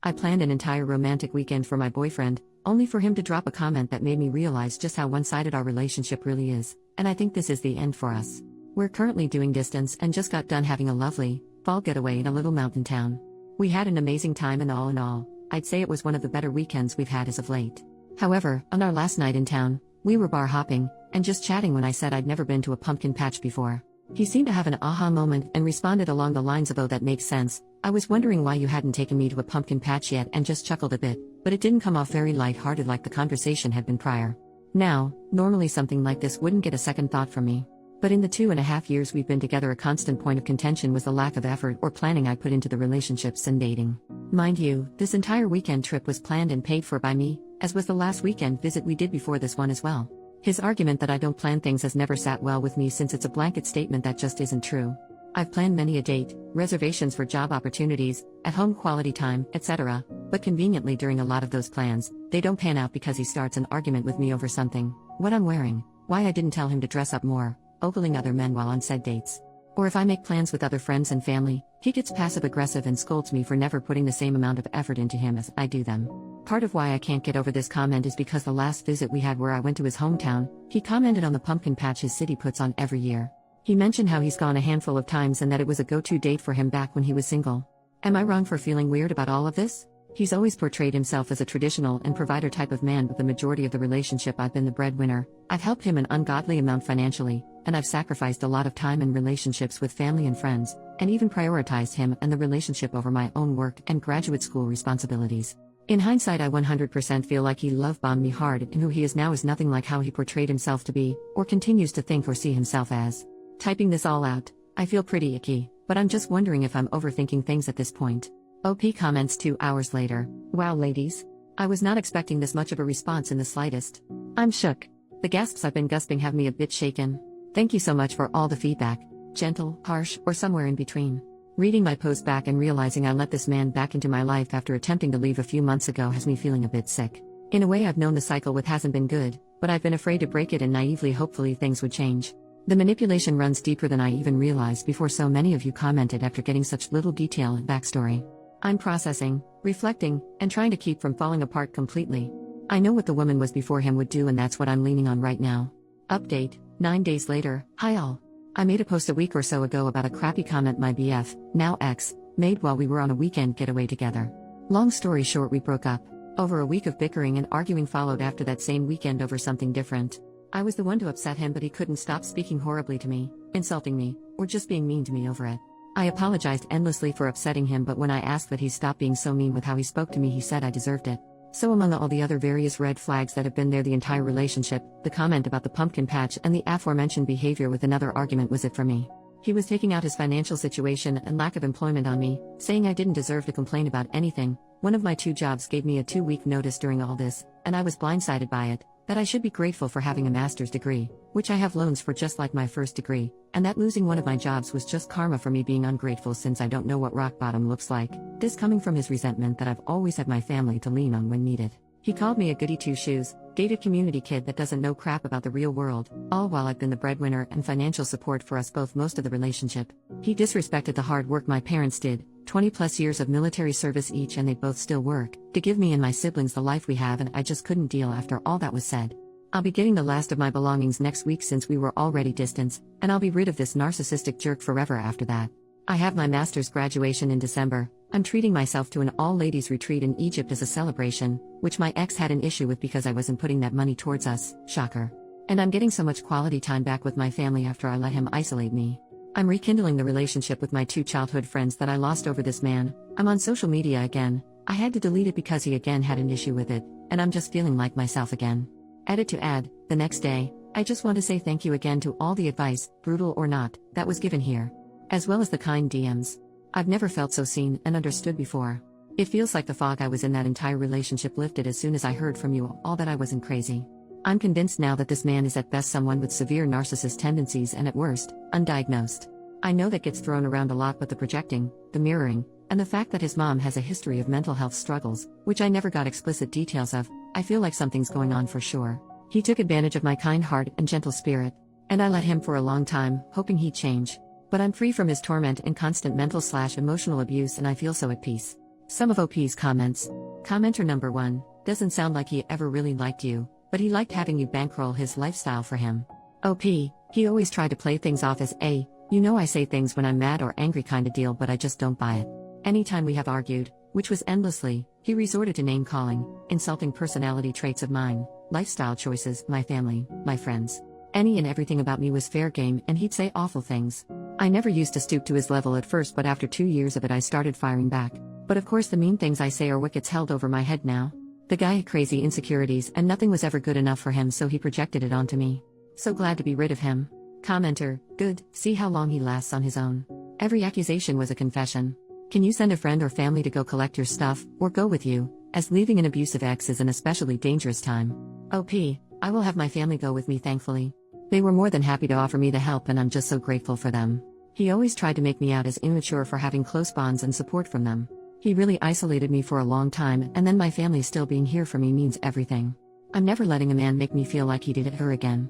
I planned an entire romantic weekend for my boyfriend, only for him to drop a comment that made me realize just how one-sided our relationship really is, and I think this is the end for us. We're currently doing distance and just got done having a lovely, fall getaway in a little mountain town. We had an amazing time and all in all, I'd say it was one of the better weekends we've had as of late. However, on our last night in town, we were bar hopping, and just chatting when I said I'd never been to a pumpkin patch before. He seemed to have an aha moment and responded along the lines of, "Oh, that makes sense. I was wondering why you hadn't taken me to a pumpkin patch yet," and just chuckled a bit, but it didn't come off very light-hearted like the conversation had been prior. Now, normally something like this wouldn't get a second thought from me. But in the 2.5 years we've been together, a constant point of contention was the lack of effort or planning I put into the relationships and dating. Mind you, this entire weekend trip was planned and paid for by me, as was the last weekend visit we did before this one as well. His argument that I don't plan things has never sat well with me, since it's a blanket statement that just isn't true. I've planned many a date, reservations for job opportunities, at-home quality time, etc., but conveniently during a lot of those plans, they don't pan out because he starts an argument with me over something: what I'm wearing, why I didn't tell him to dress up more, ogling other men while on said dates. Or if I make plans with other friends and family, he gets passive-aggressive and scolds me for never putting the same amount of effort into him as I do them. Part of why I can't get over this comment is because the last visit we had where I went to his hometown, he commented on the pumpkin patch his city puts on every year. He mentioned how he's gone a handful of times and that it was a go-to date for him back when he was single. Am I wrong for feeling weird about all of this? He's always portrayed himself as a traditional and provider type of man, but the majority of the relationship I've been the breadwinner. I've helped him an ungodly amount financially, and I've sacrificed a lot of time in relationships with family and friends, and even prioritized him and the relationship over my own work and graduate school responsibilities. In hindsight, I 100% feel like he love-bombed me hard, and who he is now is nothing like how he portrayed himself to be, or continues to think or see himself as. Typing this all out, I feel pretty icky, but I'm just wondering if I'm overthinking things at this point. OP comments 2 hours later. Wow, ladies. I was not expecting this much of a response in the slightest. I'm shook. The gasps I've been gasping have me a bit shaken. Thank you so much for all the feedback. Gentle, harsh, or somewhere in between. Reading my post back and realizing I let this man back into my life after attempting to leave a few months ago has me feeling a bit sick. In a way, I've known the cycle with hasn't been good, but I've been afraid to break it and naively hopefully things would change. The manipulation runs deeper than I even realized before so many of you commented after getting such little detail and backstory. I'm processing, reflecting, and trying to keep from falling apart completely. I know what the woman was before him would do, and that's what I'm leaning on right now. Update, 9 days later. Hi all. I made a post a week or so ago about a crappy comment my BF, now ex, made while we were on a weekend getaway together. Long story short, we broke up. Over a week of bickering and arguing followed after that same weekend over something different. I was the one to upset him, but he couldn't stop speaking horribly to me, insulting me, or just being mean to me over it. I apologized endlessly for upsetting him, but when I asked that he stop being so mean with how he spoke to me, he said I deserved it. So among all the other various red flags that have been there the entire relationship, the comment about the pumpkin patch and the aforementioned behavior with another argument was it for me. He was taking out his financial situation and lack of employment on me, saying I didn't deserve to complain about anything. One of my 2 jobs gave me a 2-week notice during all this, and I was blindsided by it. That I should be grateful for having a master's degree, which I have loans for just like my first degree, and that losing one of my jobs was just karma for me being ungrateful since I don't know what rock bottom looks like. This coming from his resentment that I've always had my family to lean on when needed. He called me a goody two-shoes, gated community kid that doesn't know crap about the real world, all while I've been the breadwinner and financial support for us both most of the relationship. He disrespected the hard work my parents did, 20+ years of military service each, and they both still work, to give me and my siblings the life we have, and I just couldn't deal after all that was said. I'll be getting the last of my belongings next week since we were already distanced, and I'll be rid of this narcissistic jerk forever after that. I have my master's graduation in December. I'm treating myself to an all-ladies retreat in Egypt as a celebration, which my ex had an issue with because I wasn't putting that money towards us, shocker. And I'm getting so much quality time back with my family after I let him isolate me. I'm rekindling the relationship with my 2 childhood friends that I lost over this man. I'm on social media again. I had to delete it because he again had an issue with it, and I'm just feeling like myself again. Edit to add, the next day, I just want to say thank you again to all the advice, brutal or not, that was given here. As well as the kind DMs. I've never felt so seen and understood before. It feels like the fog I was in that entire relationship lifted as soon as I heard from you all that I wasn't crazy. I'm convinced now that this man is at best someone with severe narcissist tendencies and at worst, undiagnosed. I know that gets thrown around a lot, but the projecting, the mirroring, and the fact that his mom has a history of mental health struggles, which I never got explicit details of, I feel like something's going on for sure. He took advantage of my kind heart and gentle spirit, and I let him for a long time, hoping he'd change. But I'm free from his torment and constant mental/emotional abuse, and I feel so at peace. Some of OP's comments. Commenter number 1, doesn't sound like he ever really liked you, but he liked having you bankroll his lifestyle for him. OP, he always tried to play things off as a, you know I say things when I'm mad or angry kinda deal, but I just don't buy it. Anytime we have argued, which was endlessly, he resorted to name calling, insulting personality traits of mine, lifestyle choices, my family, my friends. Any and everything about me was fair game, and he'd say awful things. I never used to stoop to his level at first, but after 2 years of it I started firing back. But of course the mean things I say are what gets held over my head now. The guy had crazy insecurities and nothing was ever good enough for him, so he projected it onto me. So glad to be rid of him. Commenter, good, see how long he lasts on his own. Every accusation was a confession. Can you send a friend or family to go collect your stuff, or go with you, as leaving an abusive ex is an especially dangerous time. OP, I will have my family go with me thankfully. They were more than happy to offer me the help and I'm just so grateful for them. He always tried to make me out as immature for having close bonds and support from them. He really isolated me for a long time, and then my family still being here for me means everything. I'm never letting a man make me feel like he did it her again.